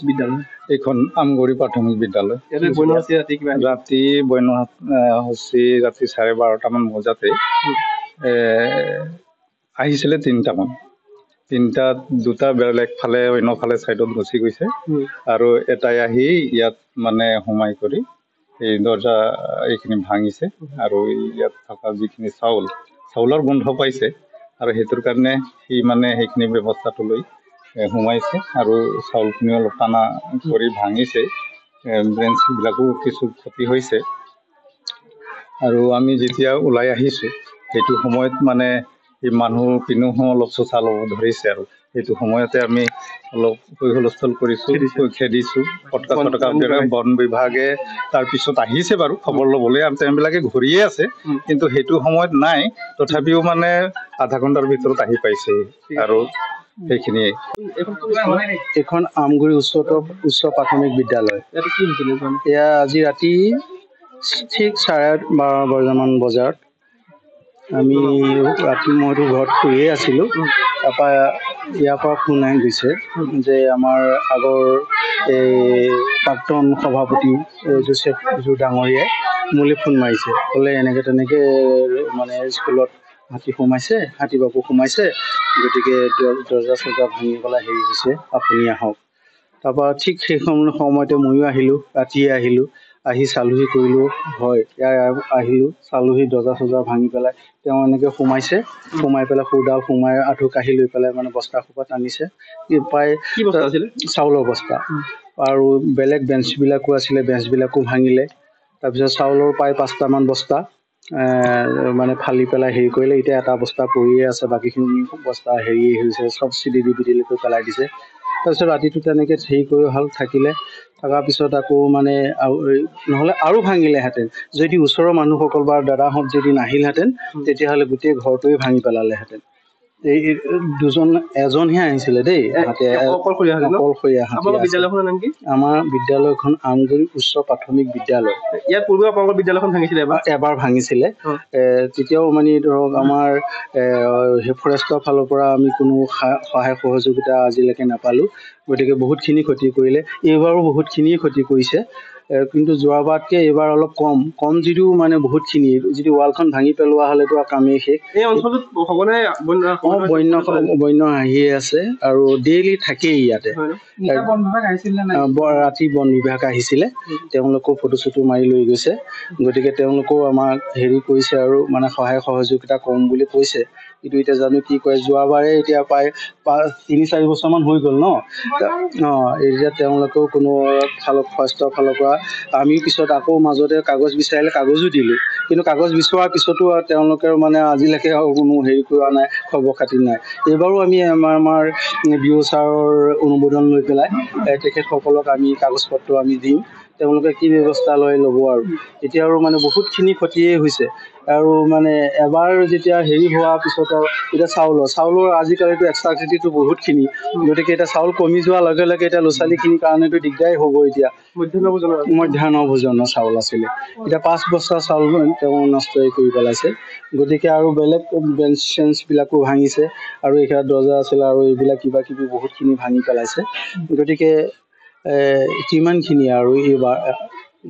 বিদ্যালয় এইখন আমগুৰি প্ৰাথমিক বিদ্যালয় ৰাতি বন্যহাতী ৰাতি 12:30মান বজাতে আহিছিলে 3টাত দুটা বেলেগ ফালে অন্যফালে চাইডত গুচি গৈছে আৰু এটাই আহি ইয়াত মানে সোমাই কৰি এই দৰ্জা এইখিনি ভাঙিছে আৰু ইয়াত থকা যিখিনি চাউলৰ গোন্ধ পাইছে আৰু সেইটোৰ কাৰণে সি মানে সেইখিনি ব্যৱস্থাটো লৈ সোমাইছে আৰু চাউলখিনি অলপ টানা কৰি ভাঙিছে বেঞ্চবিলাকো কিছু ক্ষতি হৈছে আৰু আমি যেতিয়া ওলাই আহিছোঁ সেইটো সময়ত মানে এই মানুহ পিনুহো অলপ চোচা ল'ব ধৰিছে আৰু সেইটো সময়তে আমি অলপ হুলস্থুল কৰিছোঁ খেদিছোঁ ফটকা বন বিভাগে তাৰপিছত আহিছে বাৰু খবৰ ল'বলৈ আৰু তেওঁবিলাকে ঘূৰিয়ে আছে কিন্তু সেইটো সময়ত নাই তথাপিও মানে আধা ঘণ্টাৰ ভিতৰত আহি পাইছে আৰু সেইখিনিয়ে এখন আমগুৰি উচ্চ প্ৰাথমিক বিদ্যালয় এয়া আজি ৰাতি ঠিক 12:30মান বজাত আমি মইতো ঘৰত শুয়ে আছিলোঁ তাৰপৰা ইয়াৰ পৰা ফোন আহি গৈছে যে আমাৰ আগৰ এই প্ৰাক্তন সভাপতি জোচেফ ডাঙৰীয়াই মোলৈ ফোন মাৰিছে ক'লে এনেকৈ তেনেকৈ মানে স্কুলত হাতী বাবু সোমাইছে গতিকে দৰ্জা চৰ্জা ভাঙি পেলাই হেৰি হৈছে আপুনি আহক তাৰপৰা ঠিক সেই সময়তে ময়ো আহিলোঁ ৰাতিয়ে আহি চালোহি কৰিলোঁ হয় ইয়াৰ আহিলোঁ চালোহি দৰ্জা চৰ্জা ভাঙি পেলাই তেওঁ এনেকৈ সোমাই পেলাই সোঁডাল সোমাই আঁঠু কাঢ়ি লৈ পেলাই মানে বস্তা সোপা টানিছে প্ৰায় চাউলৰ বস্তা আৰু বেলেগ বেঞ্চবিলাকো আছিলে বেঞ্চবিলাকো ভাঙিলে তাৰপিছত চাউলৰ প্ৰায় 5টামান বস্তা মানে ফালি পেলাই হেৰি কৰিলে এতিয়া এটা বস্তা পৰিয়ে আছে বাকীখিনি বস্তা হেৰি হৈছে চব চিডিলি কৰি পেলাই দিছে তাৰপিছত ৰাতিটো তেনেকৈ হেৰি কৰি থাকিলে থকাৰ পিছত আকৌ মানে নহ'লে আৰু ভাঙিলেহেঁতেন যদি ওচৰৰ মানুহসকল বা দাদাহঁত যদি নাহিলহেঁতেন তেতিয়াহ'লে গোটেই ঘৰটোৱে ভাঙি পেলালেহেঁতেন এই এজনহে আহিছিলে দেই অকলশৰীয়া আমাৰ বিদ্যালয়খন আমগুৰি উচ্চ প্ৰাথমিক বিদ্যালয় ইয়াৰ পূৰ্বে আপোনালোকৰ বিদ্যালয়খন ভাঙিছিলে এবাৰ ভাঙিছিলে তেতিয়াও মানে ধৰক আমাৰ ফৰেষ্টৰ ফালৰ পৰা আমি কোনো সহায় সহযোগিতা আজিলৈকে নাপালোঁ গতিকে বহুতখিনি ক্ষতি কৰিলে এইবাৰো বহুতখিনিয়ে ক্ষতি কৰিছে কিন্তু যোৱাবাৰতকৈ এইবাৰ অলপ কম যদিও মানে বহুতখিনি যদি ৱালখন ভাঙি পেলোৱা হ'লেতো কামেই শেষ এই অঞ্চলত বন্য আহিয়ে আছে আৰু ডেইলি থাকেই ইয়াতে ৰাতি বন বিভাগ আহিছিলে তেওঁলোকেও ফটো চটো মাৰি লৈ গৈছে গতিকে তেওঁলোকেও আমাক হেৰি কৰিছে আৰু মানে সহায় সহযোগিতা কৰিম বুলি কৈছে কিন্তু এতিয়া জানো কি কয় যোৱাবাৰে এতিয়া প্ৰায় 3-4 বছৰমান হৈ গ'ল ন এতিয়া তেওঁলোকেও কোনো ফৰেষ্টৰ ফালৰ পৰা আমি পিছত আকৌ মাজতে কাগজ বিচাৰিলে কাগজো দিলোঁ কিন্তু কাগজ বিচৰাৰ পিছতো তেওঁলোকেও মানে আজিলৈকে কোনো হেৰি কৰা নাই খবৰ খাতি নাই এইবাৰো আমি আমাৰ বিঅ' ছাৰৰ অনুমোদন লৈ পেলাই তেখেতসকলক আমি কাগজ পত্ৰ আমি দিম তেওঁলোকে কি ব্যৱস্থা ল'ব আৰু এতিয়া আৰু মানে বহুতখিনি ক্ষতিয়ে হৈছে আৰু মানে এবাৰ যেতিয়া হেৰি হোৱাৰ পিছত আৰু এতিয়া চাউলৰ আজিকালিতো এক্সট্ৰা খেতিটো বহুতখিনি গতিকে এতিয়া চাউল কমি যোৱাৰ লগে লগে এতিয়া ল'ৰা ছোৱালীখিনিৰ কাৰণেতো দিগদাৰী হ'ব এতিয়া মধ্যাহ্ন ভোজনৰ চাউল আছিলে এতিয়া 5 বস্তা চাউল তেওঁ নষ্ট কৰি পেলাইছে গতিকে আৰু বেলেগ বেঞ্চ চেঞ্চবিলাকো ভাঙিছে আৰু এইখিনি দৰ্জা আছিলে আৰু এইবিলাক কিবা কিবি বহুতখিনি ভাঙি পেলাইছে গতিকে কিমানখিনি আৰু এইবাৰ